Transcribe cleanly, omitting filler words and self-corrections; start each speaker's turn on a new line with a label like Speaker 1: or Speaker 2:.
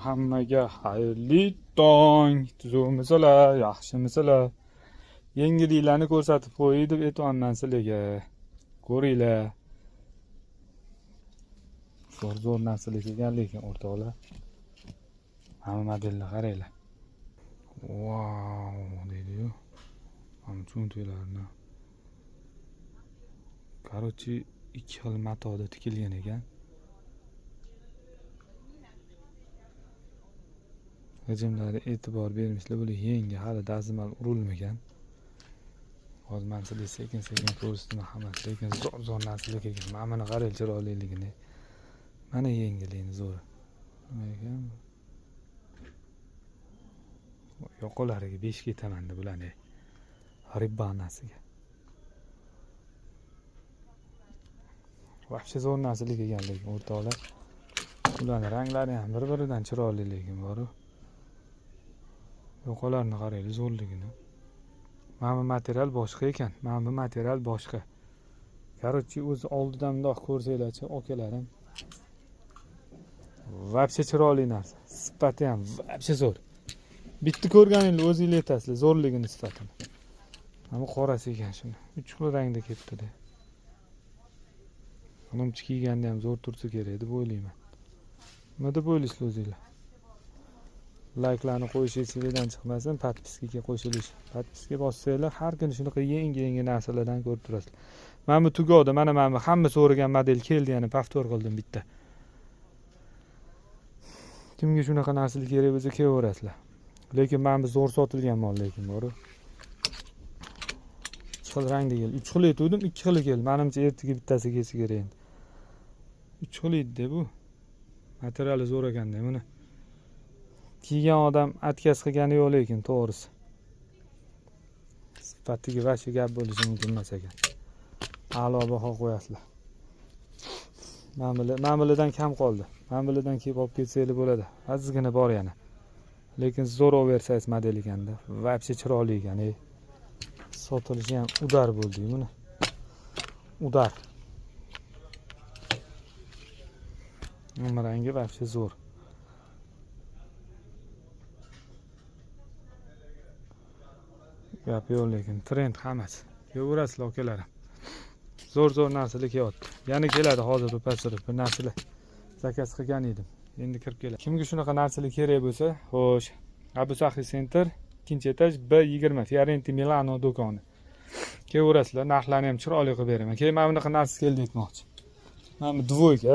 Speaker 1: Hammaga xayrli tong. Tuzukmisizlar, yaxshimisizlar? Yengilliklarni ko'rsatib qo'yay deb aytganman sizlarga. Ko'ringlar. Zo'r narsalar kelgan lekin o'rtoqlar. Hamma modelni qaranglar. Vau deydi-yu. Ham cho'ntaklarni. Короче, ikki xil matoda tikilgan ekan. G'ijimlari e'tibor bermishlar, bular yangi, hali dazimal urilmagan. Hozir men sizlarga sekin-sekin ko'rsataman hammasi, lekin zo'r narsalar kelgan. Mana buni qarang chiroyliligini. Mana yengilligini zo'r. Nima ekan? Yoqalariga 5 ketaman deb bularni. Ribbanasiga. Вообще zo'r narsalar kelgan lekin o'rtoqlar. Ularning ranglari ham bir-biridan chiroyli lekin bor-ku. Yoqalarini qaranglar zo'rligini. Mana bu material boshqa ekan. Mana bu material boshqa. Короче, o'zi oldidan bundoq ko'rsanglarchi, akalarim. Вообще chiroyli narsa. Sifati ham вообще zo'r. Bitta ko'rganinglar o'zingizlar aytasizlar zo'rligini sifatini. Mana qorasi ekan shuni. 3 xil rangda ketdi-da. Anamchi kiyganda ham zo'r tursa kerak deb o'ylayman. Nima deb o'ylaysizlar o'zingizlar? Like'larni qo'yish esingizdan chiqmasin, podpiskaga qo'shilish. Podpiskaga bossanglar, har kuni shunaqa yangi narsalardan ko'rib turasizlar. Mana bu tugoda, mana bu hamma so'ragan model keldi, yana повтор qildim bitta. Kimga shunaqa narsalar kerak bo'lsa kelaverasizlar. Lekin mana bu zo'r sotilgan mol lekin bor-ku. 2 xil rangda keldi. 3 xil aytdim, 2 xil keldi. Menimcha ertaga bittasi kelsa kerak endi. 3 xil edi bu. Materiali zo'r ekanda, mana. Kiygan odam atkas qilgani yo'q lekin to'g'risi. Sifatiga vashi gap bo'lishi mumkin emas ekan. A'lo baho qo'yasizlar. Mana bulardan kam qoldi. Mana bulardan kelib olib ketsanglar bo'ladi. Azizgina bor yana. Lekin zo'r oversize model ekanda. Вообще chiroyli ekan, Sotilishi ham udar bo'ldi buni. Udar. Nima rangi вообще zo'r. Gap yo'q lekin trend hammasi. Ko'rasizlar akalarim. Zo'r narsalar kelyapti. Yana keladi hozir pastirib bir narsalar. Zakaz qilgan edim. Endi kirib keladi. Kimga shunaqa narsalar kerak bo'lsa, xo'sh, Abu Sahi Center, 2-etaj B20 Fiorenti Milano do'koni. Kelaverasizlar, narxlarni ham chiroyli qilib beraman. Keyin mana bunaqa narsa keldi aytmoqchi. Mana bu dvoyka,